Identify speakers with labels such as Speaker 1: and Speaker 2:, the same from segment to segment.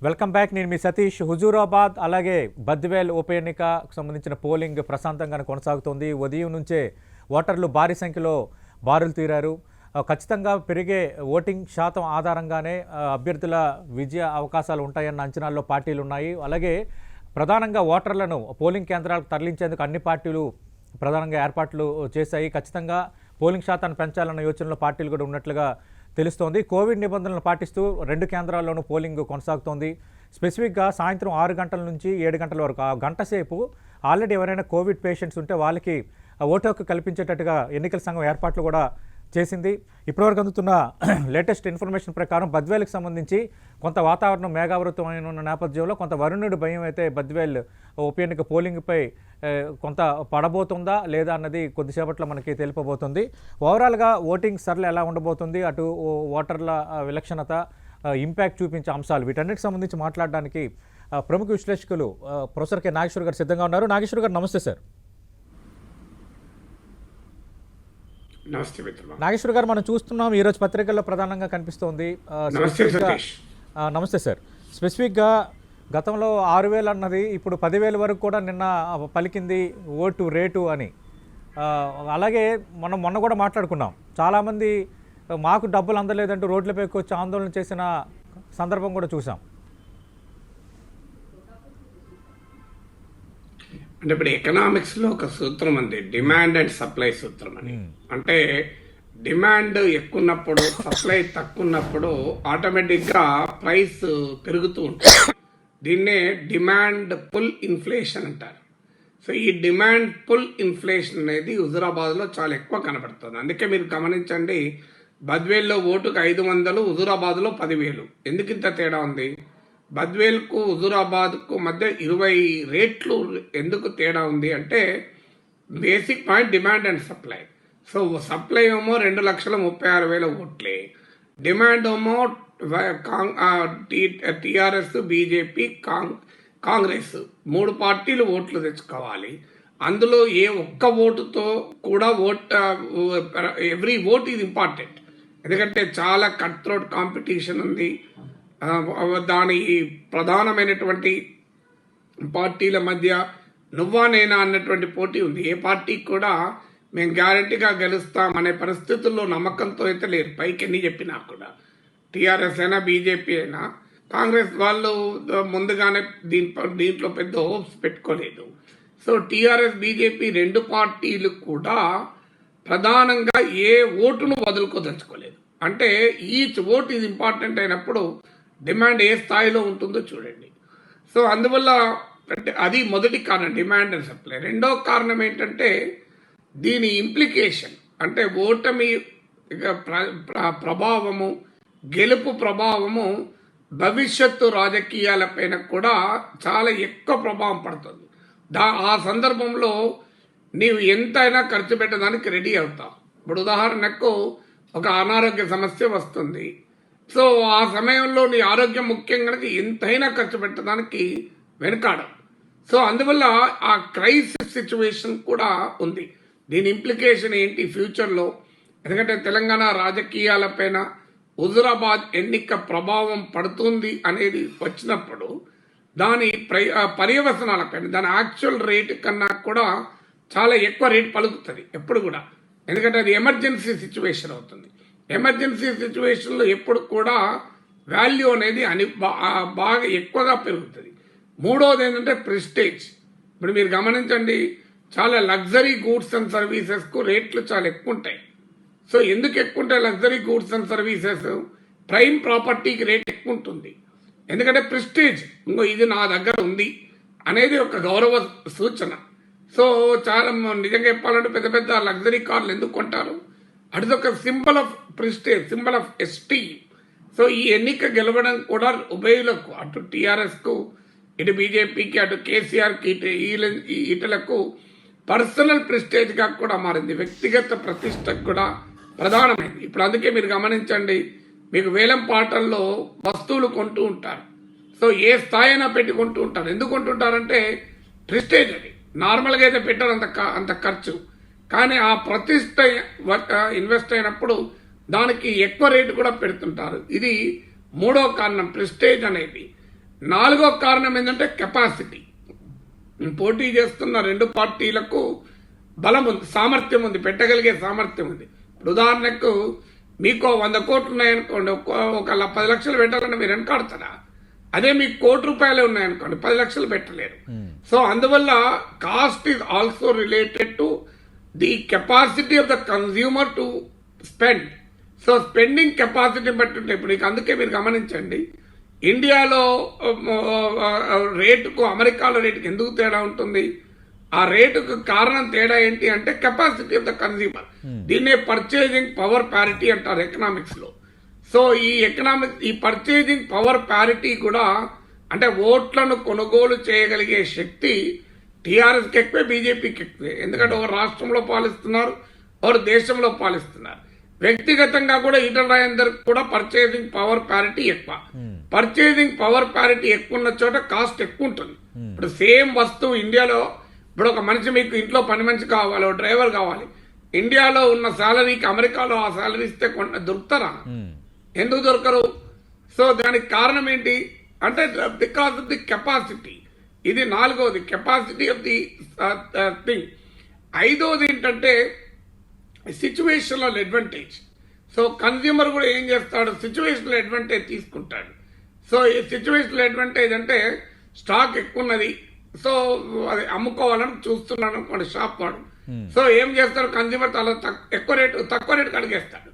Speaker 1: Welcome back. నేను మీ సతీష్. హుజూరాబాద్ అలాగే బద్వేల్ ఉప ఎన్నికకు సంబంధించిన పోలింగ్ ప్రశాంతంగానే కొనసాగుతోంది. ఉదయం నుంచే ఓటర్లు భారీ సంఖ్యలో బారులు తీరారు. ఖచ్చితంగా పెరిగే ఓటింగ్ శాతం ఆధారంగానే అభ్యర్థుల విజయ అవకాశాలు ఉంటాయన్న అంచనాల్లో పార్టీలు ఉన్నాయి. అలాగే ప్రధానంగా ఓటర్లను పోలింగ్ కేంద్రాలకు తరలించేందుకు అన్ని పార్టీలు ప్రధానంగా ఏర్పాట్లు చేశాయి. ఖచ్చితంగా పోలింగ్ శాతాన్ని పెంచాలన్న యోచనలో పార్టీలు కూడా ఉన్నట్లుగా తెలుస్తోంది. కోవిడ్ నిబంధనలు పాటిస్తూ 2 కేంద్రాల్లోనూ పోలింగ్ కొనసాగుతోంది. స్పెసిఫిక్గా సాయంత్రం 6 గంటల నుంచి 7 గంటల వరకు ఆ గంట సేపు ఆల్రెడీ ఎవరైనా కోవిడ్ పేషెంట్స్ ఉంటే వాళ్ళకి ఓటు హక్కు కల్పించేటట్టుగా ఎన్నికల సంఘం ఏర్పాట్లు కూడా చేసింది. ఇప్పటివరకు అందుతున్న లేటెస్ట్ ఇన్ఫర్మేషన్ ప్రకారం బద్వేల్కి సంబంధించి కొంత వాతావరణం మేఘావృతమైన ఉన్న నేపథ్యంలో కొంత వరుణుడి భయం అయితే బద్వేల్ ఉప ఎన్నిక పోలింగ్పై కొంత పడబోతుందా లేదా అన్నది కొద్దిసేపట్లో మనకి తెలిపబోతుంది. ఓవరాల్గా ఓటింగ్ సరళి ఎలా ఉండబోతుంది, అటు ఓటర్ల విలక్షణత, ఇంపాక్ట్ చూపించే అంశాలు, వీటన్నిటికి సంబంధించి మాట్లాడడానికి ప్రముఖ విశ్లేషకులు ప్రొఫెసర్ కె నాగేశ్వర్ గారు సిద్ధంగా ఉన్నారు. నాగేశ్వర్ గారు నమస్తే సార్.
Speaker 2: నమస్తే మిత్రులు.
Speaker 1: నాగేశ్వర్ గారు, మనం చూస్తున్నాం ఈరోజు పత్రికల్లో ప్రధానంగా కనిపిస్తోంది. నమస్తే సార్. స్పెసిఫిక్గా గతంలో 6,000 అన్నది ఇప్పుడు 10,000 వరకు కూడా నిన్న పలికింది ఓటు రేటు అని. అలాగే మనం మొన్న కూడా మాట్లాడుకున్నాం, చాలామంది మాకు డబ్బులు అందలేదంటూ రోడ్లపైకి వచ్చి ఆందోళన చేసిన సందర్భం కూడా చూసాం.
Speaker 2: అంటే ఇప్పుడు ఎకనామిక్స్లో ఒక సూత్రం ఉంది, డిమాండ్ అండ్ సప్లై సూత్రం అని. అంటే డిమాండ్ ఎక్కువ ఉన్నప్పుడు, సప్లై తక్కువ ఉన్నప్పుడు ఆటోమేటిక్గా ప్రైస్ పెరుగుతూ ఉంటుంది. దీన్నే డిమాండ్ పుల్ ఇన్ఫ్లేషన్ అంటారు. సో ఈ డిమాండ్ పుల్ ఇన్ఫ్లేషన్ అనేది హుజూరాబాద్లో చాలా ఎక్కువ కనబడుతుంది. అందుకే మీరు గమనించండి, బద్వేల్లో ఓటుకు 500, హుజూరాబాద్లో 10,000. ఎందుకు ఇంత తేడా ఉంది? బద్వేల్కు హుజూరాబాద్కు మధ్య 20 రేట్లు ఎందుకు తేడా ఉంది అంటే basic point demand and supply. So supply ఏమో 2,36,000 ఓట్లే, డిమాండ్ ఏమో టీఆర్ఎస్, బీజేపీ, కాంగ్రెస్ 3 పార్టీలు ఓట్లు తెచ్చుకోవాలి. అందులో ఏ ఒక్క ఓటుతో కూడా ఎవ్రీ ఓట్ ఈజ్ ఇంపార్టెంట్. ఎందుకంటే చాలా కట్ త్రోట్ కాంపిటీషన్ ఉంది. దాని ప్రధానమైనటువంటి పార్టీల మధ్య నువ్వా నేనా అన్నటువంటి పోటీ ఉంది. ఏ పార్టీ కూడా మేము గ్యారంటీగా గెలుస్తాం అనే పరిస్థితుల్లో నమ్మకంతో అయితే లేరు, పైకి ఎన్ని చెప్పినా కూడా. టీఆర్ఎస్ అయినా, బీజేపీ అయినా, కాంగ్రెస్ వాళ్ళు ముందుగానే దీంట్లో పెద్ద హోప్స్ పెట్టుకోలేదు. సో టీఆర్ఎస్, బీజేపీ 2 పార్టీలు కూడా ప్రధానంగా ఏ ఓటును వదులుకోదలుచుకోలేదు. అంటే ఈచ్ ఓట్ ఈజ్ ఇంపార్టెంట్ అయినప్పుడు డిమాండ్ ఏ స్థాయిలో ఉంటుందో చూడండి. సో అందువల్ల అది మొదటి కారణం, డిమాండ్ అండ్ సప్లై. రెండో కారణం ఏంటంటే దీని ఇంప్లికేషన్, అంటే ఓటమి ప్రభావము, గెలుపు ప్రభావము భవిష్యత్తు రాజకీయాలపైన కూడా చాలా ఎక్కువ ప్రభావం పడుతుంది. ఆ సందర్భంలో నీవు ఎంతైనా ఖర్చు పెట్టడానికి రెడీ అవుతావు. ఇప్పుడు ఉదాహరణకు ఒక అనారోగ్య సమస్య వస్తుంది. సో ఆ సమయంలో నీ ఆరోగ్యం ముఖ్యం కనుక ఎంతైనా ఖర్చు పెట్టడానికి వెనకాడం. సో అందువల్ల ఆ క్రైసిస్ సిచ్యువేషన్ కూడా ఉంది. దీని ఇంప్లికేషన్ ఏంటి ఫ్యూచర్లో? ఎందుకంటే తెలంగాణ రాజకీయాలపైన హుజూరాబాద్ ఎన్నిక ప్రభావం పడుతుంది అనేది వచ్చినప్పుడు దాని పర్యవసనాలపైన, దాని యాక్చువల్ రేటు కన్నా కూడా చాలా ఎక్కువ రేటు పలుకుతుంది ఎప్పుడు కూడా. ఎందుకంటే అది ఎమర్జెన్సీ సిచ్యువేషన్ అవుతుంది. ఎమర్జెన్సీ సిచ్యువేషన్లో ఎప్పుడు కూడా వాల్యూ అనేది బాగా ఎక్కువగా పెరుగుతుంది. మూడవది ఏంటంటే ప్రెస్టేజ్. ఇప్పుడు మీరు గమనించండి, చాలా లగ్జరీ గూడ్స్ అండ్ సర్వీసెస్కు రేట్లు చాలా ఎక్కువ ఉంటాయి. సో ఎందుకు ఎక్కువ ఉంటాయి luxury goods and services? Prime ప్రాపర్టీకి రేట్ ఎక్కువ ఉంటుంది. ఎందుకంటే ప్రెస్టేజ్, ఇంకో ఇది నా దగ్గర ఉంది అనేది ఒక గౌరవ సూచన. సో చాలా నిజంగా చెప్పాలంటే పెద్ద పెద్ద లగ్జరీ కార్లు ఎందుకు కొంటారు? అదొక symbol of prestige, symbol of esteem. So ఈ ఎన్నిక గెలవడం కూడా ఉభయులకు, అటు టీఆర్ఎస్కు, ఇటు బీజేపీకి, అటు కేసీఆర్కి, ఇటులకు పర్సనల్ ప్రెస్టేజ్గా కూడా మారింది, వ్యక్తిగత ప్రతిష్టకు కూడా ప్రధానమైంది. ఇప్పుడు అందుకే మీరు గమనించండి, మీకు వేలం పాటల్లో వస్తువులు కొంటూ ఉంటారు. సో ఏ స్థాయి అయినా పెట్టుకుంటూ ఉంటారు. ఎందుకు కొంటుంటారంటే ప్రెస్టేజ్. అది నార్మల్గా అయితే పెట్టారు అంత ఖర్చు, కానీ ఆ ప్రతిష్ట ఇన్వెస్ట్ అయినప్పుడు దానికి ఎక్కువ రేటు కూడా పెడుతుంటారు. ఇది మూడో కారణం, ప్రెస్టేజ్ అనేది. నాలుగో కారణం ఏంటంటే కెపాసిటీ. పోటీ చేస్తున్న రెండు పార్టీలకు బలం ఉంది, సామర్థ్యం ఉంది, పెట్టగలిగే సామర్థ్యం ఉంది. ఇప్పుడు ఉదాహరణకు మీకు 100 కోట్లు ఉన్నాయనుకోండి, ఒక 10 లక్షలు పెట్టాలని మీరు వెనకాడతారా? అదే మీకు ₹1 ఉన్నాయనుకోండి, 10 లక్షలు పెట్టలేరు. సో అందువల్ల cost is also related to the capacity of the consumer to spend. So spending capacity బట్టి ఉంటాయి. ఇప్పుడు అందుకే మీరు గమనించండి, ఇండియాలో రేటుకు అమెరికాలో రేటుకు ఎందుకు తేడా ఉంటుంది? ఆ రేటుకు కారణం తేడా ఏంటి అంటే కెపాసిటీ ఆఫ్ ద కన్స్యూమర్. దీన్నే పర్చేజింగ్ పవర్ ప్యారిటీ అంటారు ఎకనామిక్స్ లో. సో ఈ పర్చేజింగ్ పవర్ ప్యారిటీ కూడా అంటే ఓట్లను కొనుగోలు చేయగలిగే శక్తి టీఆర్ఎస్కి ఎక్కువే, బీజేపీకి ఎక్కువే. ఎందుకంటే ఒక రాష్ట్రంలో పాలిస్తున్నారు, ఒక దేశంలో పాలిస్తున్నారు. వ్యక్తిగతంగా కూడా ఈటల రాజేందర్ కూడా పర్చేజింగ్ పవర్ ప్యారిటీ ఎక్కువ. పర్చేజింగ్ పవర్ ప్యారిటీ ఎక్కువ ఉన్న చోట కాస్ట్ ఎక్కువ ఉంటుంది. ఇప్పుడు సేమ్ వస్తువు ఇండియాలో, ఇప్పుడు ఒక మనిషి మీకు ఇంట్లో పని మనిషి కావాలి, ఒక డ్రైవర్ కావాలి, ఇండియాలో ఉన్న శాలరీకి అమెరికాలో ఆ శాలరీ ఇస్తే దొరుకుతారా? ఎందుకు దొరకరు? సో దానికి కారణం ఏంటి అంటే బికాస్ ఆఫ్ ది కెపాసిటీ. ఇది నాలుగవది, కెపాసిటీ ఆఫ్ ది థింగ్. ఐదవది ఏంటంటే సిచ్యువేషనల్ అడ్వాంటేజ్. సో కన్స్యూమర్ కూడా ఏం చేస్తాడు? సిచ్యువేషనల్ అడ్వాంటేజ్ తీసుకుంటాడు. సో ఈ సిచ్యువేషనల్ అడ్వాంటేజ్ అంటే స్టాక్ ఎక్కువ ఉన్నది, సో అది అమ్ముకోవాలని చూస్తున్నాను అనుకోండి షాప్ వాడు. సో ఏం చేస్తాడు? కన్స్యూమర్ చాలా తక్కువ రేటు అడిగేస్తాడు.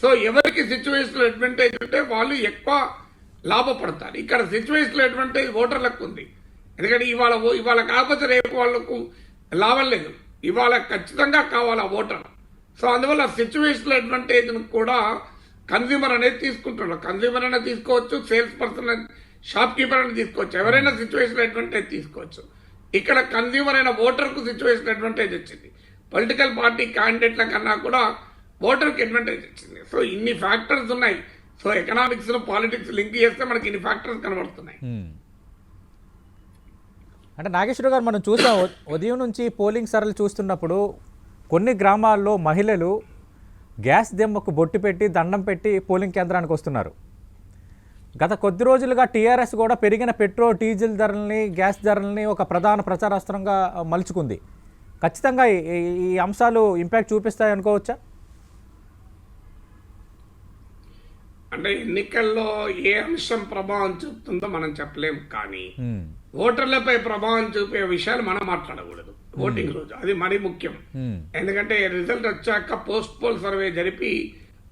Speaker 2: సో ఎవరికి సిచ్యువేషనల్ అడ్వాంటేజ్ ఉంటే వాళ్ళు ఎక్కువ లాభపడతారు. ఇక్కడ సిచ్యువేషనల్ అడ్వాంటేజ్ ఓటర్లకు ఉంది. ఎందుకంటే ఇవాళ కాకపోతే రేపు వాళ్లకు లాభం లేదు, ఇవాళ ఖచ్చితంగా కావాలి ఆ ఓటర్. సో అందువల్ల సిచ్యువేషనల్ అడ్వాంటేజ్ కూడా కన్స్యూమర్ అనేది తీసుకుంటున్నారు. కన్స్యూమర్ అనేది తీసుకోవచ్చు, సేల్స్ పర్సన్, షాప్ కీపర్ అని తీసుకోవచ్చు, ఎవరైనా సిచ్యువేషనల్ అడ్వాంటేజ్ తీసుకోవచ్చు. ఇక్కడ కన్స్యూమర్ అయిన ఓటర్కు సిచ్యువేషనల్ అడ్వాంటేజ్ వచ్చింది. పొలిటికల్ పార్టీ క్యాండిడేట్ల కన్నా కూడా ఓటర్కి అడ్వాంటేజ్ వచ్చింది. సో ఇన్ని ఫ్యాక్టర్స్ ఉన్నాయి. సో ఎకనామిక్స్ లో పాలిటిక్స్ లింక్ చేస్తే మనకి ఇన్ని ఫ్యాక్టర్స్ కనబడుతున్నాయి.
Speaker 1: అంటే నాగేశ్వర గారు, మనం చూసాం ఉదయం నుంచి పోలింగ్ సరళి చూస్తున్నప్పుడు కొన్ని గ్రామాల్లో మహిళలు గ్యాస్ దెమ్మకు బొట్టు పెట్టి దండం పెట్టి పోలింగ్ కేంద్రానికి వస్తున్నారు. గత కొద్ది రోజులుగా టీఆర్ఎస్ కూడా పెరిగిన పెట్రోల్ డీజిల్ ధరల్ని, గ్యాస్ ధరల్ని ఒక ప్రధాన ప్రచారాస్త్రంగా మలుచుకుంది. ఖచ్చితంగా ఈ అంశాలు ఇంపాక్ట్ చూపిస్తాయి అనుకోవచ్చా?
Speaker 2: అంటే ఎన్నికల్లో ఏ అంశం ప్రభావం చూపుతుందో మనం చెప్పలేము, కానీ ఓటర్లపై ప్రభావం చూపే విషయాలు మనం మాట్లాడకూడదు ఓటింగ్ రోజు. అది మరీ ముఖ్యం. ఎందుకంటే రిజల్ట్ వచ్చాక పోస్ట్ పోల్ సర్వే జరిపి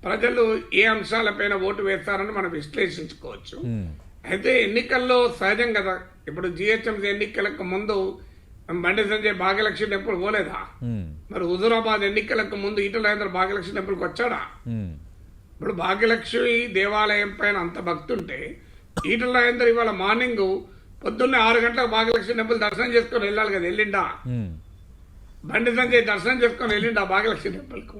Speaker 2: ప్రజలు ఏ అంశాలపైన ఓటు వేస్తారని మనం విశ్లేషించుకోవచ్చు. అయితే ఎన్నికల్లో సహజం కదా. ఇప్పుడు జిహెచ్ఎంసీ ఎన్నికలకు ముందు బండి సంజయ్ భాగ్యలక్ష్మి టెంపుల్ పోలేదా? మరి హుజూరాబాద్ ఎన్నికలకు ముందు ఈటల రాజేందర్ భాగ్యలక్ష్మి టెంపుల్కి వచ్చాడా? ఇప్పుడు భాగ్యలక్ష్మి దేవాలయం పైన అంత భక్తి ఉంటే ఈటల రాజేందర్ ఇవాళ మార్నింగ్ పొద్దున్నే 6 గంటలకు భాగ్యలక్ష్మి టెంపుల్ దర్శనం చేసుకొని వెళ్ళాలి కదా, వెళ్ళిండా? బండి సంజయ్ దర్శనం చేసుకొని వెళ్ళిండా భాగ్యలక్ష్మి టెంపుల్ కు?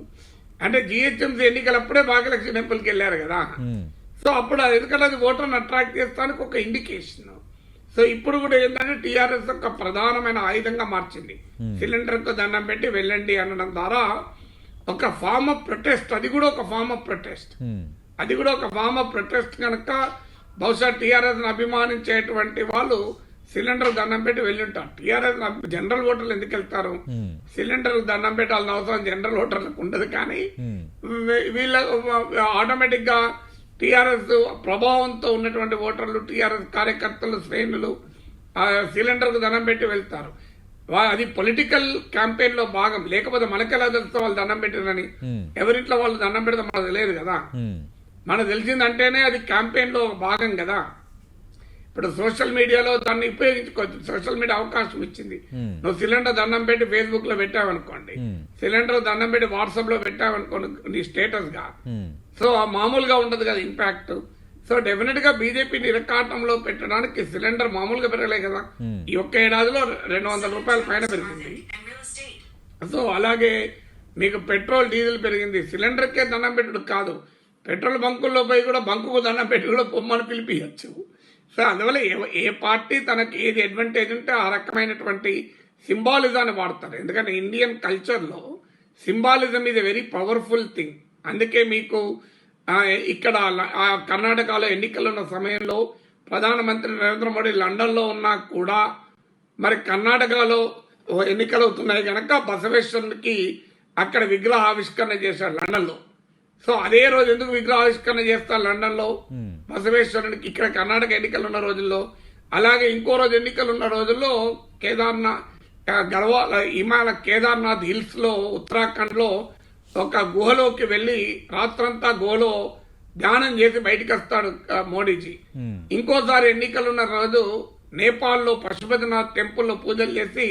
Speaker 2: అంటే జిహెచ్ఎంసీ ఎన్నికలప్పుడే భాగ్యలక్ష్మి టెంపుల్కి వెళ్ళారు కదా. సో అప్పుడు అది ఎందుకంటే అది ఓటర్ని అట్రాక్ట్ చేస్తానికి ఒక ఇండికేషన్. సో ఇప్పుడు కూడా ఏంటంటే టీఆర్ఎస్ ఒక ప్రధానమైన ఆయుధంగా మార్చింది. సిలిండర్ కు దండం పెట్టి వెళ్ళండి అనడం ద్వారా ఒక ఫార్మ్ ఆఫ్ ప్రొటెస్ట్, అది కూడా ఒక ఫార్మ్ ఆఫ్ ప్రొటెస్ట్. అది కూడా ఒక ఫార్మ్ ఆఫ్ ప్రొటెస్ట్ కనుక బహుశా టీఆర్ఎస్ అభిమానించేటువంటి వాళ్ళు సిలిండర్ దండం పెట్టి వెళ్ళి ఉంటారు. టీఆర్ఎస్ జనరల్ ఓటర్లు ఎందుకు వెళ్తారు? సిలిండర్ దండం పెట్టాలని అవసరం జనరల్ ఓటర్లకు ఉండదు. కానీ వీళ్ళ ఆటోమేటిక్ గా టీఆర్ఎస్ ప్రభావంతో ఉన్నటువంటి ఓటర్లు, టీఆర్ఎస్ కార్యకర్తలు, శ్రేణులు సిలిండర్ కు దండం పెట్టి వెళ్తారు. అది పొలిటికల్ క్యాంపెయిన్ లో భాగం. లేకపోతే మనకెలా తెలుస్తే వాళ్ళు దండం పెట్టిరని? ఎవరింట్లో వాళ్ళు దండం పెడితే మనకు తెలియదు కదా. మనకు తెలిసిందంటేనే అది క్యాంపెయిన్ లో భాగం కదా. ఇప్పుడు సోషల్ మీడియాలో దాన్ని ఉపయోగించుకోవచ్చు. సోషల్ మీడియా అవకాశం ఇచ్చింది. నువ్వు సిలిండర్ దండం పెట్టి ఫేస్బుక్ లో పెట్టావనుకోండి, సిలిండర్ దండం పెట్టి వాట్సాప్ లో పెట్టావనుకోండి నీ స్టేటస్ గా, సో మామూలుగా ఉండదు కదా ఇంపాక్ట్. సో డెఫినెట్ గా బీజేపీ నిరకాటంలో పెట్టడానికి సిలిండర్ మామూలుగా పెరగలే కదా. ఈ ఒక్క ఏడాదిలో ₹200 పైన పెరిగింది. సో అలాగే మీకు పెట్రోల్ డీజిల్ పెరిగింది. సిలిండర్కే దండం పెట్టుడు కాదు, పెట్రోల్ బంకుల్లో పోయి కూడా బంకుకు దండం పెట్టి కూడా పొమ్మని పిలిపించచ్చు. సో అందువల్ల ఏ పార్టీ తనకి ఏది అడ్వాంటేజ్ ఉంటే ఆ రకమైనటువంటి సింబాలిజాన్ని వాడతారు. ఎందుకంటే ఇండియన్ కల్చర్లో symbolism is a very powerful thing. అందుకే మీకు ఇక్కడ కర్ణాటకలో ఎన్నికలు ఉన్న సమయంలో ప్రధానమంత్రి నరేంద్ర మోడీ లండన్లో ఉన్నా కూడా మరి కర్ణాటకలో ఎన్నికలు అవుతున్నాయి కనుక బసవేశ్వరునికి అక్కడ విగ్రహావిష్కరణ చేశాడు లండన్లో. సో అదే రోజు ఎందుకు విగ్రహావిష్కరణ చేస్తారు లండన్లో బసవేశ్వరునికి, ఇక్కడ కర్ణాటక ఎన్నికలు ఉన్న రోజుల్లో. అలాగే ఇంకో రోజు ఎన్నికలు ఉన్న రోజుల్లో హిమాలయ కేదార్నాథ్ హిల్స్ లో ఉత్తరాఖండ్ లో ఒక గుహలోకి వెళ్లి రాత్రంతా గుహలో ధ్యానం చేసి బయటకు వస్తాడు మోడీజీ. ఇంకోసారి ఎన్నికలున్న రోజు నేపాల్లో పశుపతినాథ్ టెంపుల్లో పూజలు చేసి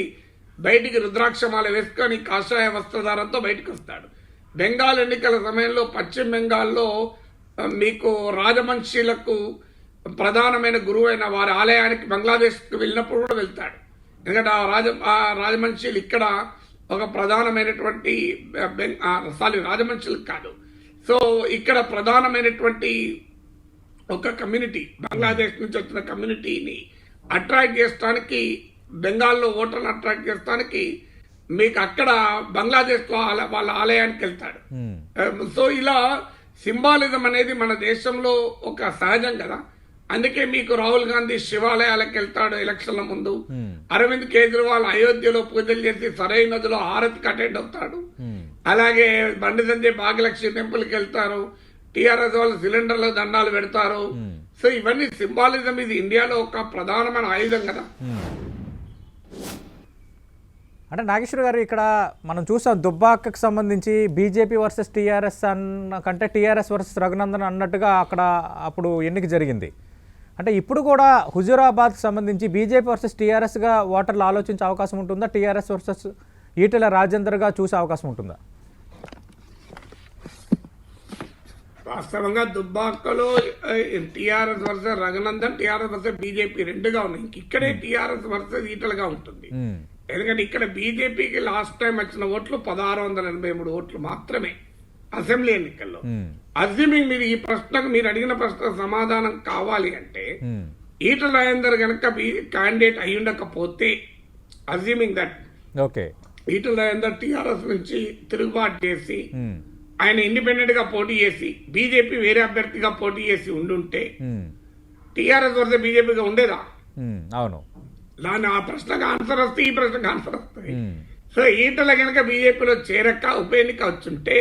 Speaker 2: బయటికి రుద్రాక్షమాల వేసుకొని కాషాయ వస్త్రధారంతో బయటకు వస్తాడు. బెంగాల్ ఎన్నికల సమయంలో పశ్చిమ బెంగాల్లో మీకు రాజవంశీలకు ప్రధానమైన గురువు అయిన వారి ఆలయానికి బంగ్లాదేశ్కి వెళ్ళినప్పుడు కూడా వెళ్తాడు. ఎందుకంటే ఆ రాజవంశీలు ఇక్కడ ఒక ప్రధానమైనటువంటి రాజవంశీలకు కాదు, సో ఇక్కడ ప్రధానమైనటువంటి ఒక కమ్యూనిటీ, బంగ్లాదేశ్ నుంచి వచ్చిన కమ్యూనిటీని అట్రాక్ట్ చేయడానికి, బెంగాల్లో ఓటర్లను అట్రాక్ట్ చేయడానికి మీకు అక్కడ బంగ్లాదేశ్ లో వాళ్ళ ఆలయానికి వెళ్తాడు. సో ఇలా సింబాలిజం అనేది మన దేశంలో ఒక సహజం కదా. అందుకే మీకు రాహుల్ గాంధీ శివాలయాలకు వెళ్తాడు ఎలక్షన్ల ముందు. అరవింద్ కేజ్రీవాల్ అయోధ్యలో పూజలు చేసి సరైన నదిలో హారతికి అటెండ్ అవుతాడు. అలాగే బండి సంజయ్ భాగ్యలక్ష్మి టెంపుల్ కి వెళ్తారు. టీఆర్ఎస్ వాళ్ళు సిలిండర్లో దండాలు పెడతారు. సో ఇవన్నీ సింబాలిజం. ఇది ఇండియాలో ఒక ప్రధానమైన ఆయుధం కదా.
Speaker 1: అంటే నాగేశ్వర్ గారు, ఇక్కడ మనం చూసాం దుబ్బాకకు సంబంధించి బీజేపీ వర్సెస్ టీఆర్ఎస్ అన్న కంటే టీఆర్ఎస్ వర్సెస్ రఘునందన్ అన్నట్టుగా అక్కడ అప్పుడు ఎన్నిక జరిగింది. అంటే ఇప్పుడు కూడా హుజూరాబాద్కి సంబంధించి బీజేపీ వర్సెస్ టీఆర్ఎస్గా ఓటర్లు ఆలోచించే అవకాశం ఉంటుందా? టీఆర్ఎస్ వర్సెస్ ఈటెల రాజేందర్గా చూసే అవకాశం ఉంటుందా?
Speaker 2: వాస్తవంగా దుబ్బాకలో TRS versus Raghunandan, TRS versus BJP రెండుగా ఉన్నాయి. ఇక్కడే టీఆర్ఎస్ వర్సెస్ ఈటలుగా ఉంటుంది. ఎందుకంటే ఇక్కడ బీజేపీకి లాస్ట్ టైం వచ్చిన ఓట్లు 1683 ఓట్లు మాత్రమే అసెంబ్లీ ఎన్నికల్లో. అజ్యూమింగ్ మీరు ఈ ప్రశ్నకు, మీరు అడిగిన ప్రశ్న సమాధానం కావాలి అంటే, ఈటల రాజేందర్ కనుక క్యాండిడేట్ అయి ఉండకపోతే, assuming that Etela Rajender TRS నుంచి తిరుగుబాటు చేసి ఆయన ఇండిపెండెంట్ గా పోటీ చేసి బీజేపీ వేరే అభ్యర్థిగా పోటీ చేసి ఉండుంటే టీఆర్ఎస్ వర్సెస్ బీజేపీగా ఉండేదా?
Speaker 1: అవును.
Speaker 2: దాని ఆ ప్రశ్నకు ఆన్సర్ వస్తే ఈ ప్రశ్నకు ఆన్సర్ వస్తాయి. సో ఈటల కనుక బీజేపీలో చేరక ఉప ఎన్నిక వచ్చుంటే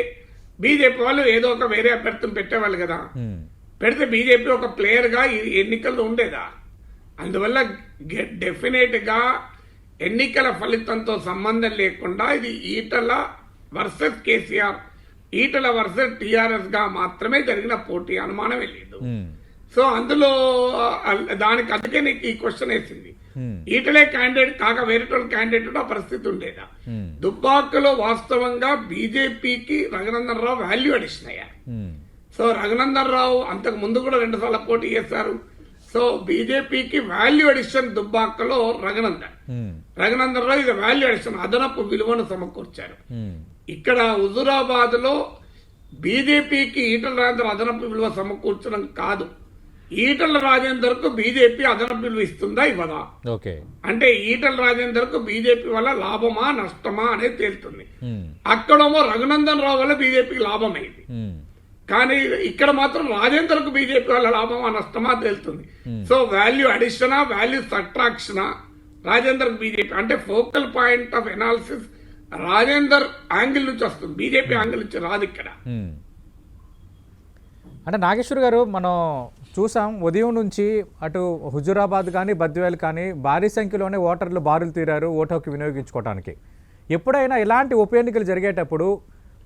Speaker 2: బీజేపీ వాళ్ళు ఏదో ఒక వేరే అభ్యర్థిని పెట్టేవాళ్ళు కదా. పెడితే బీజేపీ ఒక ప్లేయర్ గా ఈ ఎన్నికల్లో ఉండేదా? అందువల్ల డెఫినెట్ గా ఎన్నికల ఫలితంతో సంబంధం లేకుండా ఇది Etela versus KCR, Etela versus TRS గా మాత్రమే జరిగిన పోటీ, అనుమానమే లేదు. సో అందులో దానికి అందుకే నీకు ఈ క్వశ్చన్ వేసింది. ఈటలే క్యాండిడేట్ కాక వేరే క్యాండిడేట్ ఆ పరిస్థితి ఉండేదా? దుబ్బాకలో వాస్తవంగా బీజేపీకి రఘునందన్ రావు వాల్యూ అడిషన్ అయ్యారు. సో రఘునందన్ రావు అంతకు ముందు కూడా 2 సార్లు పోటీ చేశారు. సో బీజేపీకి వాల్యూ అడిషన్ దుబ్బాకలో రఘునందన్ రావు ఇది వాల్యూ అడిషన్, అదనపు విలువను సమకూర్చారు. ఇక్కడ హుజూరాబాద్ లో బీజేపీకి ఈటల రాజేందర్ అదనపు విలువ సమకూర్చడం కాదు, ఈటల రాజేందర్ కు బీజేపీ అదనపు విలువ ఇస్తుందా ఇవ్వదా? అంటే ఈటల రాజేందర్ కు బీజేపీ వల్ల లాభమా నష్టమా అనేది తేలుతుంది. అక్కడేమో రఘునందన్ రావు వల్ల బీజేపీకి లాభం అయింది, కానీ ఇక్కడ మాత్రం రాజేందర్ కు బీజేపీ వల్ల లాభమా నష్టమా తేలుతుంది. సో వాల్యూ అడిషనా, వాల్యూ సబ్ట్రాక్షనా రాజేందర్ కు బీజేపీ అంటే focal point of analysis Rajender angle నుంచి వస్తుంది, బీజేపీ యాంగిల్ నుంచి రాదు ఇక్కడ.
Speaker 1: అంటే నాగేశ్వర్ గారు, మనం చూసాం ఉదయం నుంచి అటు హుజూరాబాద్ కానీ బద్వేల్ కానీ భారీ సంఖ్యలోనే ఓటర్లు బారులు తీరారు ఓటు హక్కు వినియోగించుకోవడానికి. ఎప్పుడైనా ఇలాంటి ఉప ఎన్నికలు జరిగేటప్పుడు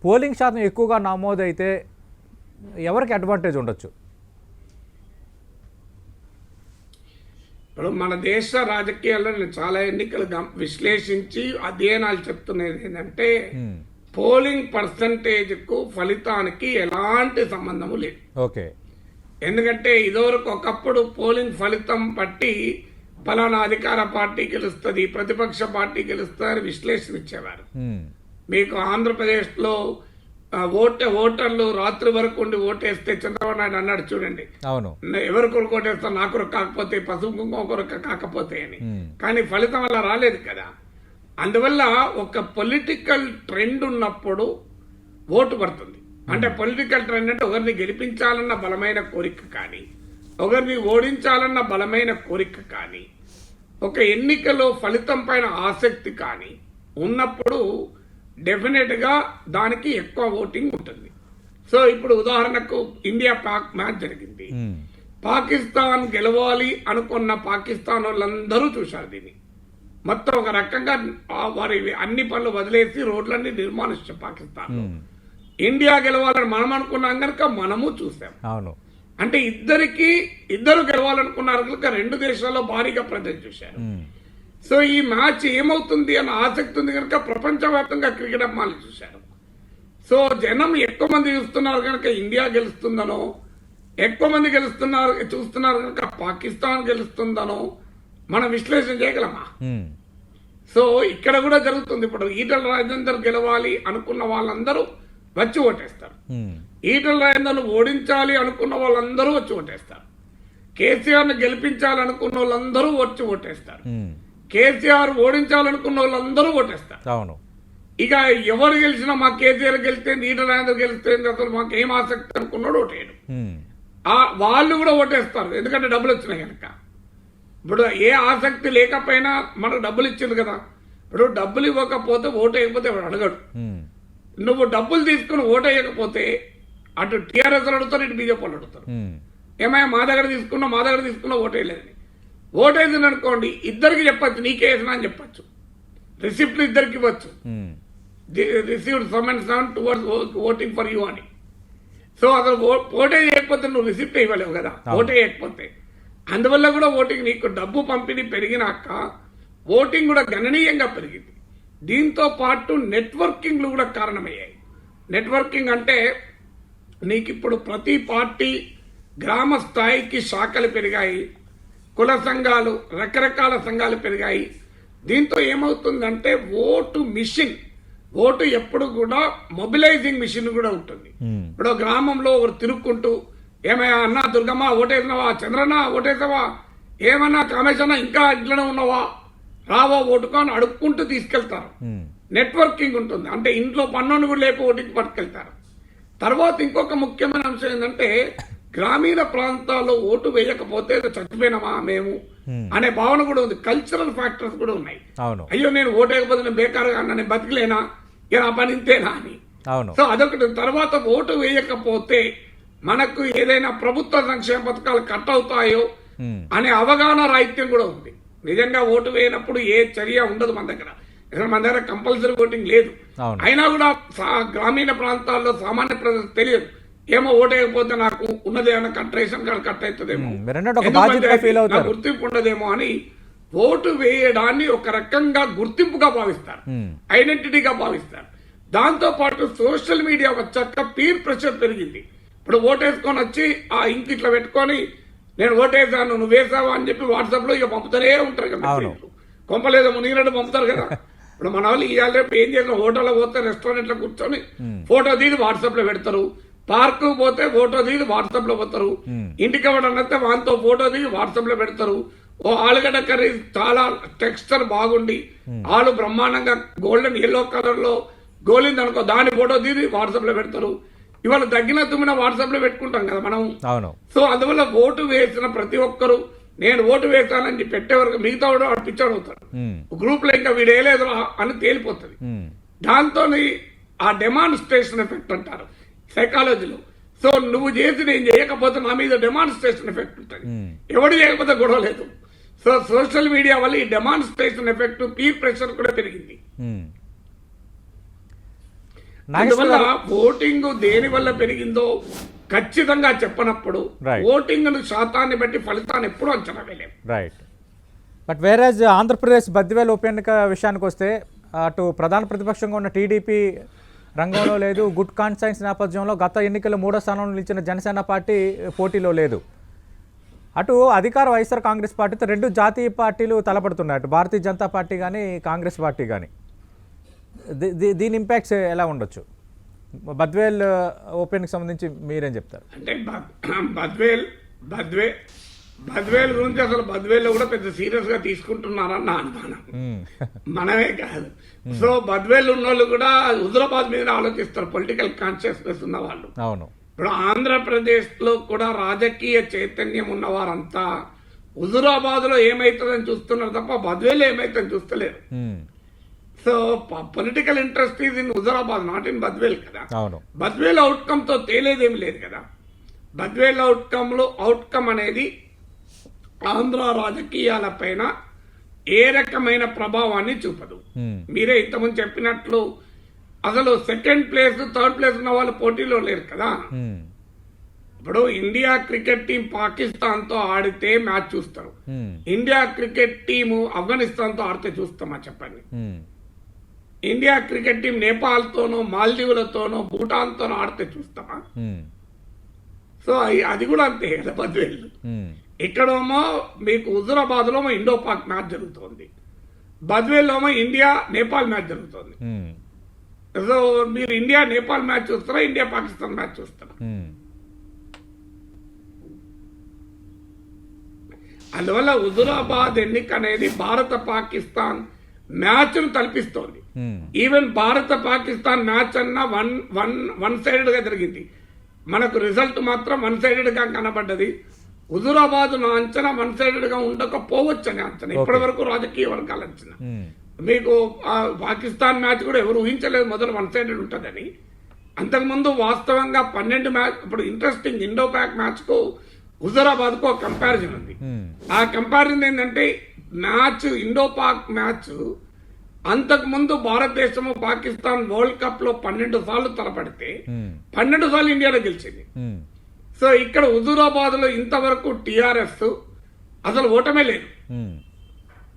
Speaker 1: పోలింగ్ శాతం ఎక్కువగా నమోదైతే ఎవరికి అడ్వాంటేజ్ ఉండొచ్చు?
Speaker 2: ఇప్పుడు మన దేశ రాజకీయాల్లో నేను చాలా ఎన్నికలు విశ్లేషించి అధ్యయనాలు చెప్తున్నది ఏంటంటే, పోలింగ్ పర్సంటేజ్ కు ఫలితానికి ఎలాంటి సంబంధము లేదు. ఎందుకంటే ఇదివరకు ఒకప్పుడు పోలింగ్ ఫలితం బట్టి ఫలానా అధికార పార్టీ గెలుస్తుంది, ప్రతిపక్ష పార్టీ గెలుస్తుంది విశ్లేషణ ఇచ్చేవారు. మీకు ఆంధ్రప్రదేశ్ లో ఓటర్లు రాత్రి వరకు ఉండి ఓటేస్తే చంద్రబాబు నాయుడు అన్నాడు చూడండి, ఎవరి కొరకు ఓటేస్తా నా కొరకు కాకపోతే, పసుపు కుంకుమ కొరకు కాకపోతే అని. కానీ ఫలితం అలా రాలేదు కదా. అందువల్ల ఒక పొలిటికల్ ట్రెండ్ ఉన్నప్పుడు ఓటు పడుతుంది. అంటే పొలిటికల్ ట్రెండ్ అంటే ఒకరిని గెలిపించాలన్న బలమైన కోరిక కానీ, ఒకరిని ఓడించాలన్న బలమైన కోరిక కానీ ఒక ఎన్నికలో ఫలితం పైన ఆసక్తి కానీ ఉన్నప్పుడు డెఫినెట్గా దానికి ఎక్కువ ఓటింగ్ ఉంటుంది. సో ఇప్పుడు ఉదాహరణకు ఇండియా పాక్ మ్యాచ్ జరిగింది. పాకిస్తాన్ గెలవాలి అనుకున్న పాకిస్తాన్ వాళ్ళందరూ చూశారు దీన్ని. మొత్తం ఒక రకంగా వారి అన్ని పనులు వదిలేసి రోడ్లన్నీ నిర్మాణించాం పాకిస్తాన్. ఇండియా గెలవాలని మనం అనుకున్నాం కనుక మనము చూసాం.
Speaker 1: అవును,
Speaker 2: అంటే ఇద్దరు గెలవాలనుకున్నారు కనుక రెండు దేశాల్లో భారీగా ప్రజలు చూశారు. సో ఈ మ్యాచ్ ఏమవుతుంది అన్న ఆసక్తి ఉంది కనుక ప్రపంచవ్యాప్తంగా క్రికెట్ అమ్మాయిలు చూశారు. సో జనం ఎక్కువ మంది చూస్తున్నారు కనుక ఇండియా గెలుస్తుందనో, ఎక్కువ మంది చూస్తున్నారు కనుక పాకిస్తాన్ గెలుస్తుందనో మనం విశ్లేషణ చేయగలమా? సో ఇక్కడ కూడా జరుగుతుంది. ఇప్పుడు ఈటల రాజేందర్ గెలవాలి అనుకున్న వాళ్ళందరూ వచ్చి ఓటేస్తారు. ఈటల రాజేందర్ను ఓడించాలి అనుకున్న వాళ్ళందరూ వచ్చి ఓటేస్తారు. కేసీఆర్ను గెలిపించాలనుకున్న వాళ్ళందరూ వచ్చి ఓటేస్తారు. కేసీఆర్ ఓడించాలనుకున్న వాళ్ళందరూ ఓటేస్తారు.
Speaker 1: అవును,
Speaker 2: ఇక ఎవరు గెలిచినా మా కేసీఆర్ గెలిస్తే ఈటల రాజేందర్ గెలిస్తే అసలు మాకు ఏం ఆసక్తి అనుకున్నాడు ఓటేయడు. వాళ్ళు కూడా ఓటేస్తారు, ఎందుకంటే డబ్బులు వచ్చినాయి కనుక. ఇప్పుడు ఏ ఆసక్తి లేకపోయినా మనకు డబ్బులు ఇచ్చింది కదా. ఇప్పుడు డబ్బులు ఇవ్వకపోతే ఓటు వేయకపోతే ఎవరు అడగడు. నువ్వు డబ్బులు తీసుకుని ఓటు వేయకపోతే అటు టీఆర్ఎస్ అడుగుతారు, ఇటు బీజేపీ వాళ్ళు అడుగుతారు. ఏమైనా మా దగ్గర తీసుకున్నా ఓటు వేయలేదని. ఓటు వేసింది అనుకోండి, ఇద్దరికి చెప్పచ్చు, నీకే వేసినా అని చెప్పచ్చు. రిసిప్ట్లు ఇద్దరికి ఇవ్వచ్చు, received summons on towards voting for you అని. సో అసలు ఓటే చేయకపోతే నువ్వు రిసిప్ట్ ఇవ్వలేవు కదా, ఓటే చేయకపోతే. అందువల్ల కూడా ఓటింగ్ నీకు డబ్బు పంపిణీ పెరిగినాక ఓటింగ్ కూడా గణనీయంగా పెరిగింది. దీంతో పాటు నెట్వర్కింగ్లు కూడా కారణమయ్యాయి. నెట్వర్కింగ్ అంటే నీకు ఇప్పుడు ప్రతి పార్టీ గ్రామ స్థాయికి శాఖలు పెరిగాయి, కుల సంఘాలు, రకరకాల సంఘాలు పెరిగాయి. దీంతో ఏమవుతుందంటే ఓటు ఎప్పుడు కూడా మొబిలైజింగ్ మిషన్ కూడా ఉంటుంది. ఇప్పుడు గ్రామంలో ఒకరు తిరుక్కుంటూ ఏమయ్యా అన్నా దుర్గమ్మ ఓటేసినవా, చంద్రన్న ఓటేసావా, ఏమన్నా కామేశన్న ఇంకా ఇంట్లోనే ఉన్నావా, రావా ఓటుకో అని అడుక్కుంటూ తీసుకెళ్తారు. నెట్వర్కింగ్ ఉంటుంది, అంటే ఇంట్లో పన్నును కూడా లేపు ఓటింగ్ పట్టుకెళ్తారు. తర్వాత ఇంకొక ముఖ్యమైన అంశం ఏంటంటే గ్రామీణ ప్రాంతాల్లో ఓటు వేయకపోతే చచ్చిపోయినామా మేము అనే భావన కూడా ఉంది. కల్చరల్ ఫ్యాక్టర్స్ కూడా ఉన్నాయి. అయ్యో నేను ఓటు వేయకపోతే నేను బేకారుగా నేను బతికలేనా, ఇక నా పని ఇంతేనా అని. సో అదొకటి. తర్వాత ఓటు వేయకపోతే మనకు ఏదైనా ప్రభుత్వ సంక్షేమ పథకాలు కట్ అవుతాయో అనే అవగాహన రాహిత్యం కూడా ఉంది. నిజంగా ఓటు వేయనప్పుడు ఏ చర్య ఉండదు మన దగ్గర. మన దగ్గర కంపల్సరీ ఓటింగ్ లేదు. అయినా కూడా గ్రామీణ ప్రాంతాల్లో సామాన్య ప్రజలకు తెలియదు, ఏమో ఓటు వేయకపోతే నాకు ఉన్నది ఏమైనా రేషన్ కార్డు కట్ అవుతుందేమో, గుర్తింపు ఉండదేమో అని ఓటు వేయడాన్ని ఒక రకంగా గుర్తింపుగా భావిస్తారు, ఐడెంటిటీగా భావిస్తారు. దాంతో పాటు సోషల్ మీడియా వచ్చాక పీర్ ప్రెషర్ పెరిగింది. ఇప్పుడు ఓటేసుకొని వచ్చి ఆ ఇంక ఇట్లా పెట్టుకొని నేను ఓటేసాను నువ్వు వేసావా అని చెప్పి వాట్సాప్ లో ఇక పంపుతూనే ఉంటారు కదా. కొంపలేదో మునిగినట్టు పంపుతారు కదా. ఇప్పుడు మన వాళ్ళు ఇవాళ రేపు ఏం చేసిన హోటల్లో పోతే రెస్టారెంట్ లో కూర్చొని ఫోటో దిగి వాట్సాప్ లో పెడతారు, పార్క్ పోతే ఫోటో దిగి వాట్సాప్ లో పోతారు, ఇంటికి ఎవడన్నైతే వాళ్ళతో ఫోటో దిగి వాట్సాప్ లో పెడతారు. ఓ ఆలుగడ్డ కర్రీ చాలా టెక్స్చర్ బాగుండి ఆలు బ్రహ్మాండంగా గోల్డెన్ ఎల్లో కలర్ లో గోలింది అనుకో, దాని ఫోటో దిగి వాట్సాప్ లో పెడతారు. ఇవాళ తగ్గిన తుమ్మిన వాట్సాప్ లో పెట్టుకుంటాం కదా మనం. సో అందువల్ల ఓటు వేసిన ప్రతి ఒక్కరు నేను ఓటు వేస్తానని పెట్టేవరకు మిగతా వాడు పిచ్చర్ అవుతాడు. గ్రూప్ లో ఇంకా వీడు వేయలేదు అని తేలిపోతుంది. దాంతో ఆ డెమాన్స్ట్రేషన్ ఎఫెక్ట్ అంటారు సైకాలజీలో. సో నువ్వు చేసి నేను చేయకపోతే నా మీద డెమాన్స్ట్రేషన్ ఎఫెక్ట్ ఉంటుంది, ఎవడు చేయకపోతే గొడవ లేదు. సో సోషల్ మీడియా వల్ల ఈ డెమాన్స్ట్రేషన్ ఎఫెక్ట్, పీర్ ప్రెషర్ కూడా పెరిగింది. అందువల్ల ఓటింగ్ దేని వల్ల పెరిగిందో ఖచ్చితంగా చెప్పనప్పుడు ఓటింగ్ శాతాన్ని బట్టి ఫలితాన్ని ఎప్పుడూ అంచనా వేయలేము.
Speaker 1: రైట్. బట్ వేరేజ్ ఆంధ్రప్రదేశ్ బద్వేల్ ఉప ఎన్నిక విషయానికి వస్తే అటు ప్రధాన ప్రతిపక్షంగా ఉన్న టీడీపీ రంగంలో లేదు. గుడ్ కాన్సైన్స్ నేపథ్యంలో గత ఎన్నికల్లో 3వ స్థానంలో నిలిచిన జనసేన పార్టీ పోటీలో లేదు. అటు అధికార వైఎస్ఆర్ కాంగ్రెస్ పార్టీతో 2 జాతీయ పార్టీలు తలపడుతున్నాయి, అటు భారతీయ జనతా పార్టీ కానీ కాంగ్రెస్ పార్టీ కానీ. దీని ఇంపాక్ట్స్ ఎలా ఉండొచ్చు? బద్వేల్ ఓపెన్కి సంబంధించి మీరేం చెప్తారు?
Speaker 2: అంటే బద్వేల్ గురించి అసలు బద్వేల్లో కూడా పెద్ద సీరియస్ గా తీసుకుంటున్నారన్న అనుమానం మనమే కాదు. సో బద్వేల్ ఉన్న వాళ్ళు కూడా హుజురాబాద్ మీద ఆలోచిస్తారు, పొలిటికల్ కాన్షియస్నెస్ ఉన్న వాళ్ళు.
Speaker 1: అవును.
Speaker 2: ఇప్పుడు ఆంధ్రప్రదేశ్లో కూడా రాజకీయ చైతన్యం ఉన్నవారంతా హుజూరాబాద్లో ఏమవుతుందని చూస్తున్నారు తప్ప బద్వేలు ఏమవుతుందని చూస్తలేరు. So political interest is in Huzurabad, not in Badvel కదా. బద్వేల్ అవుట్కమ్ తో తేలేదేమి లేదు కదా. బద్వేల్ అవుట్కమ్ అనేది ఆంధ్ర రాజకీయాల పైన ఏ రకమైన ప్రభావాన్ని చూపదు. మీరే ఇంతకుముందు చెప్పినట్లు అసలు సెకండ్ ప్లేస్ థర్డ్ ప్లేస్ ఉన్న వాళ్ళు పోటీలో లేరు కదా. ఇప్పుడు ఇండియా క్రికెట్ టీం పాకిస్తాన్ తో ఆడితే మ్యాచ్ చూస్తారు, ఇండియా క్రికెట్ టీము ఆఫ్ఘనిస్తాన్ తో ఆడితే చూస్తామా చెప్పండి. ఇండియా క్రికెట్ టీం నేపాల్ తోనో మాల్దీవులతోనో భూటాన్ తోనో ఆడితే చూస్తామా. సో అది కూడా అంతే కదా. బద్వేల్ ఇక్కడేమో మీకు హుజూరాబాద్ లో ఇండో పాక్ మ్యాచ్ జరుగుతుంది, బద్వేల్ ఏమో ఇండియా నేపాల్ మ్యాచ్ జరుగుతుంది. సో మీరు ఇండియా నేపాల్ మ్యాచ్ చూస్తారా, ఇండియా పాకిస్తాన్ మ్యాచ్ చూస్తారా? అందువల్ల హుజూరాబాద్ ఎన్నిక అనేది భారత పాకిస్తాన్ మ్యాచ్ ను తలపిస్తోంది. ఈవెన్ భారత పాకిస్తాన్ మ్యాచ్ అన్నా వన్ సైడెడ్ గా జరిగింది, మనకు రిజల్ట్ మాత్రం వన్ సైడెడ్ గా కనబడ్డది. హుజూరాబాద్ నా అంచనా వన్ సైడెడ్ గా ఉండకపోవచ్చు అని అంచనా, ఇప్పటి వరకు రాజకీయ వర్గాల అంచనా. మీకు పాకిస్తాన్ మ్యాచ్ కూడా ఎవరు ఊహించలేదు మొదలు వన్ సైడెడ్ ఉంటుందని. అంతకుముందు వాస్తవంగా 12 మ్యాచ్, ఇప్పుడు ఇంట్రెస్టింగ్ ఇండో పాక్ మ్యాచ్ కు హుజూరాబాద్ కు ఒక కంపారిజన్ ఉంది. ఆ కంపారిజన్ ఏంటంటే మ్యాచ్ ఇండో పాక్ మ్యాచ్ అంతకు ముందు భారతదేశము పాకిస్తాన్ వరల్డ్ కప్ లో 12 సార్లు తలపడితే 12 సార్లు ఇండియాలో గెలిచింది. సో ఇక్కడ హుజూరాబాద్ లో ఇంతవరకు టిఆర్ఎస్ అసలు ఓటమే లేదు.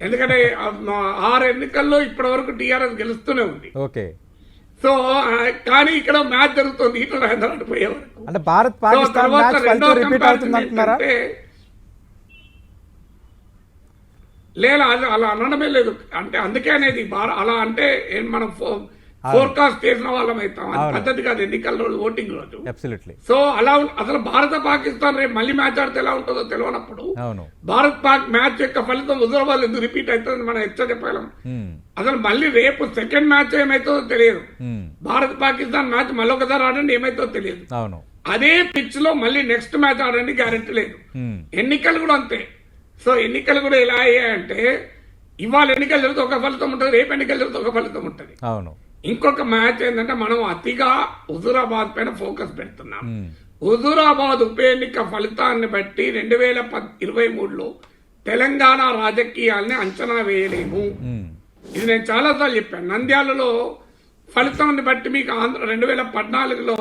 Speaker 2: ఎందుకంటే 6 ఎన్నికల్లో ఇప్పటి వరకు టిఆర్ఎస్ గెలుస్తూనే ఉంది. సో కానీ ఇక్కడ మ్యాచ్ జరుగుతుంది ఇట్లా హైదరాబాద్ పోయే వరకు.
Speaker 3: అంటే భారత్ పాకిస్తాన్ మ్యాచ్ ఫలితం రిపీట్ అవుతుంది అంటున్నారా?
Speaker 2: లేదా అలా అనడమే లేదు. అంటే అందుకే అనేది అలా అంటే మనం ఫోర్కాస్ట్ చేసిన వాళ్ళం అవుతాం, అది పద్ధతి కాదు ఎన్నికల ఓటింగ్ రోజు. సో అలా అసలు భారత పాకిస్తాన్ రేపు మళ్ళీ మ్యాచ్ ఆడితే ఎలా ఉంటుందో తెలియనప్పుడు భారత్ పాక్ మ్యాచ్ యొక్క ఫలితం హుజూరాబాద్ ఎందుకు రిపీట్ అవుతుంది మనం చెప్పగలం. అసలు మళ్ళీ రేపు సెకండ్ మ్యాచ్ ఏమైతుందో తెలియదు. భారత్ పాకిస్తాన్ మ్యాచ్ మళ్ళీ ఒకసారి ఆడండి ఏమైతుందో తెలియదు. అదే పిచ్ లో మళ్ళీ నెక్స్ట్ మ్యాచ్ ఆడండి గ్యారెంటీ లేదు. ఎన్నికలు కూడా అంతే. సో ఎన్నికలు కూడా ఎలా అయ్యాయంటే ఇవాళ ఎన్నికలు జరిగితే ఒక ఫలితం ఉంటుంది, రేపు ఎన్నికలు జరిగితే ఒక ఫలితం ఉంటుంది. ఇంకొక మ్యాచ్ ఏంటంటే మనం అతిగా హుజూరాబాద్ పైన ఫోకస్ పెడుతున్నాం. హుజూరాబాద్ ఉప ఎన్నిక ఫలితాన్ని బట్టి 2023లో తెలంగాణ రాజకీయాల్ని అంచనా వేయలేము. ఇది నేను చాలాసార్లు చెప్పాను. నంద్యాలలో ఫలితాన్ని బట్టి మీకు 2014లో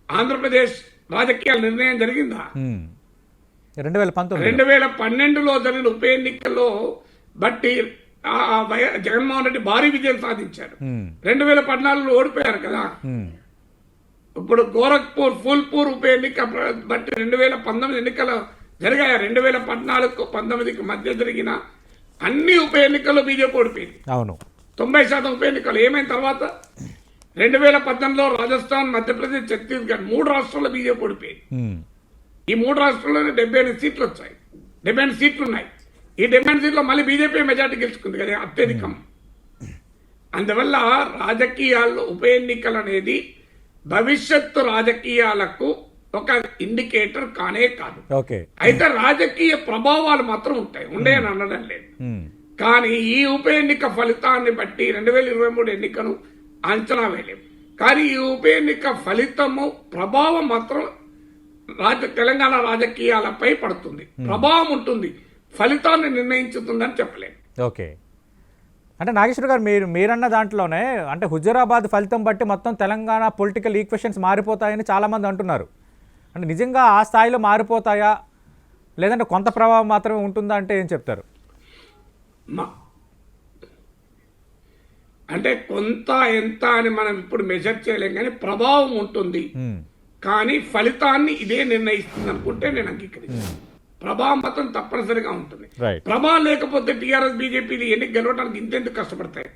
Speaker 2: ఆంధ్రప్రదేశ్ రాజకీయాల నిర్ణయం జరిగిందా? 2012లో జరిగిన ఉప ఎన్నికల్లో బట్టి జగన్మోహన్ రెడ్డి భారీ విజయం సాధించారు. 2014లో ఓడిపోయారు కదా. ఇప్పుడు గోరఖ్పూర్ ఫూల్పూర్ ఉప ఎన్నిక బట్టి 2019 ఎన్నికలు జరిగాయి. 2014-19 మధ్య జరిగిన అన్ని ఉప ఎన్నికల్లో బీజేపీ ఓడిపోయింది. 90% ఉప ఎన్నికలు ఏమైన తర్వాత 2018లో రాజస్థాన్, మధ్యప్రదేశ్, ఛత్తీస్గఢ్ 3 రాష్ట్రాల్లో బీజేపీ ఓడిపోయింది. ఈ 3 రాష్ట్రాల్లోనే 78 సీట్లు వచ్చాయి, 78 సీట్లు ఉన్నాయి. ఈ 78 సీట్లో మళ్ళీ బీజేపీ మెజార్టీ గెలుచుకుంది కదా, అత్యధికం. అందువల్ల రాజకీయాల్లో ఉప ఎన్నికలు అనేది భవిష్యత్తు రాజకీయాలకు ఒక ఇండికేటర్ కానే కాదు. అయితే రాజకీయ ప్రభావాలు మాత్రం ఉంటాయి, ఉండేయని అనడం లేదు. కానీ ఈ ఉప ఎన్నిక ఫలితాన్ని బట్టి 2023 ఎన్నికను అంచనా వేయలేము. కానీ ఈ ఉప ఎన్నిక ఫలితము ప్రభావం మాత్రం తెలంగాణ రాజకీయాలపై పడుతుంది, ప్రభావం ఉంటుంది, ఫలితాన్ని నిర్ణయించుతుందని చెప్పలేము.
Speaker 1: అంటే నాగేశ్వర గారు మీరన్న దాంట్లోనే అంటే హుజూరాబాద్ ఫలితం బట్టి మొత్తం తెలంగాణ పొలిటికల్ ఈక్వేషన్స్ మారిపోతాయని చాలామంది అంటున్నారు. అంటే నిజంగా ఆ స్థాయిలో మారిపోతాయా, లేదంటే కొంత ప్రభావం మాత్రమే ఉంటుందా అంటే ఏం చెప్తారు?
Speaker 2: అంటే కొంత ఎంత అని మనం ఇప్పుడు మెజర్ చేయలేం, కానీ ప్రభావం ఉంటుంది. కానీ ఫలితాన్ని ఇదే నిర్ణయిస్తుంది అనుకుంటే నేను అంగీకరిస్తాను. ప్రభావం మాత్రం తప్పనిసరిగా ఉంటుంది. ప్రభావం లేకపోతే టీఆర్ఎస్ బీజేపీ ఎన్నిక గెలవడానికి ఇంతెందుకు కష్టపడతాయి?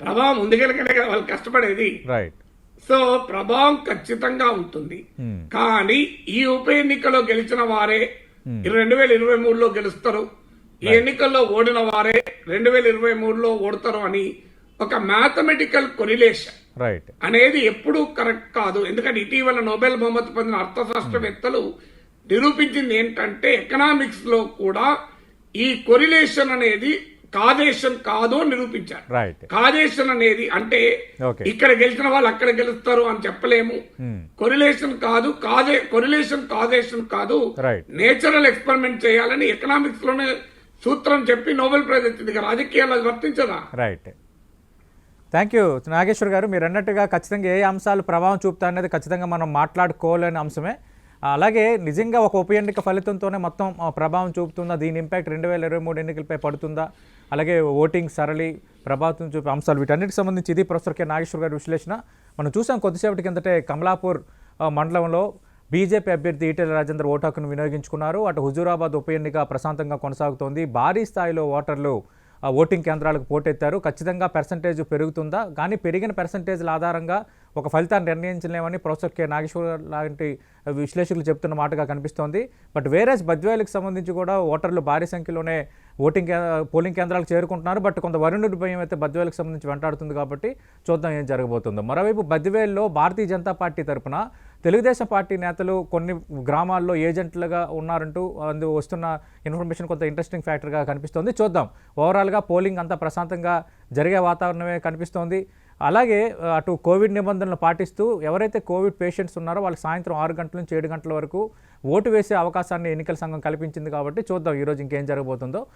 Speaker 2: ప్రభావం ఉంది కనుకనే కదా వాళ్ళు కష్టపడేది. సో ప్రభావం ఖచ్చితంగా ఉంటుంది. కానీ ఈ ఉప ఎన్నికలో గెలిచిన వారే 2023లో గెలుస్తారు, ఈ ఎన్నికల్లో ఓడిన వారే 2023లో ఓడతారు అని ఒక మ్యాథమెటికల్ కొరిలేషన్
Speaker 1: రైట్
Speaker 2: అనేది ఎప్పుడూ కరెక్ట్ కాదు. ఎందుకంటే ఇటీవల నోబెల్ బహుమతి పొందిన అర్థశాస్త్రవేత్తలు నిరూపించింది ఏంటంటే ఎకనామిక్స్ లో కూడా ఈ కొరిలేషన్ అనేది కాజేషన్ కాదు అని నిరూపించారు.
Speaker 1: రైట్
Speaker 2: కాజేషన్ అనేది అంటే
Speaker 1: ఓకే
Speaker 2: ఇక్కడ గెలిచిన వాళ్ళు అక్కడ గెలుస్తారు అని చెప్పలేము. కొరిలేషన్ కాదు, కొరిలేషన్ కాజేషన్ కాదు,
Speaker 1: రైట్
Speaker 2: నేచురల్ ఎక్స్పెరిమెంట్ చేయాలని ఎకనామిక్స్ లోనే సూత్రం చెప్పి నోబెల్ ప్రైజ్ వచ్చింది. రాజకీయాలు అది వర్తించదా?
Speaker 1: రైట్ థ్యాంక్ యూ నాగేశ్వర్ గారు. మీరు అన్నట్టుగా ఖచ్చితంగా ఏ అంశాలు ప్రభావం చూపుతాయి అనేది ఖచ్చితంగా మనం మాట్లాడుకోలేని అంశమే. అలాగే నిజంగా ఒక ఉప ఎన్నిక ఫలితంతోనే మొత్తం ప్రభావం చూపుతుందా, దీని ఇంపాక్ట్ 2023 ఎన్నికలపై పడుతుందా, అలాగే ఓటింగ్ సరళి ప్రభావం చూపే అంశాలు వీటన్నిటికి సంబంధించి ఇది ప్రొఫెసర్ కె నాగేశ్వర్ గారి విశ్లేషణ. మనం చూసాం కొద్దిసేపటి కిందటే కమలాపూర్ మండలంలో బీజేపీ అభ్యర్థి ఈటెల రాజేందర్ ఓటు హక్కును వినియోగించుకున్నారు. అటు హుజూరాబాద్ ఉప ఎన్నిక ప్రశాంతంగా కొనసాగుతోంది. భారీ స్థాయిలో ఓటర్లు ఓటింగ్ కేంద్రాలకు పోటెత్తారు. ఖచ్చితంగా పర్సంటేజ్ పెరుగుతుందా, కానీ పెరిగిన పర్సంటేజ్ల ఆధారంగా ఒక ఫలితాన్ని నిర్ణయించలేమని ప్రొఫెసర్ కె నాగేశ్వర్ లాంటి విశ్లేషకులు చెప్తున్న మాటగా కనిపిస్తోంది. బట్ వేరేస్ బద్వేలకు సంబంధించి కూడా ఓటర్లు భారీ సంఖ్యలోనే పోలింగ్ కేంద్రాలకు చేరుకుంటున్నారు. బట్ కొంత వరుణుడి భయం అయితే బద్వేలకు సంబంధించి వెంటాడుతుంది కాబట్టి చూద్దాం ఏం జరగబోతుందో. మరోవైపు బద్వేల్లో భారతీయ జనతా పార్టీ తరఫున తెలుగుదేశం పార్టీ నేతలు కొన్ని గ్రామాల్లో ఏజెంట్లుగా ఉన్నారంటూ వస్తున్న ఇన్ఫర్మేషన్ కొంత ఇంట్రెస్టింగ్ ఫ్యాక్టర్గా కనిపిస్తోంది. చూద్దాం. ఓవరాల్గా పోలింగ్ అంతా ప్రశాంతంగా జరిగే వాతావరణమే కనిపిస్తోంది. అలాగే అటు కోవిడ్ నిబంధనలు పాటిస్తూ ఎవరైతే కోవిడ్ పేషెంట్స్ ఉన్నారో వాళ్ళకి సాయంత్రం 6 గంటల నుంచి 7 గంటల వరకు ఓటు వేసే అవకాశాన్ని ఎన్నికల సంఘం కల్పించింది కాబట్టి చూద్దాం ఈరోజు ఇంకేం జరగబోతుందో.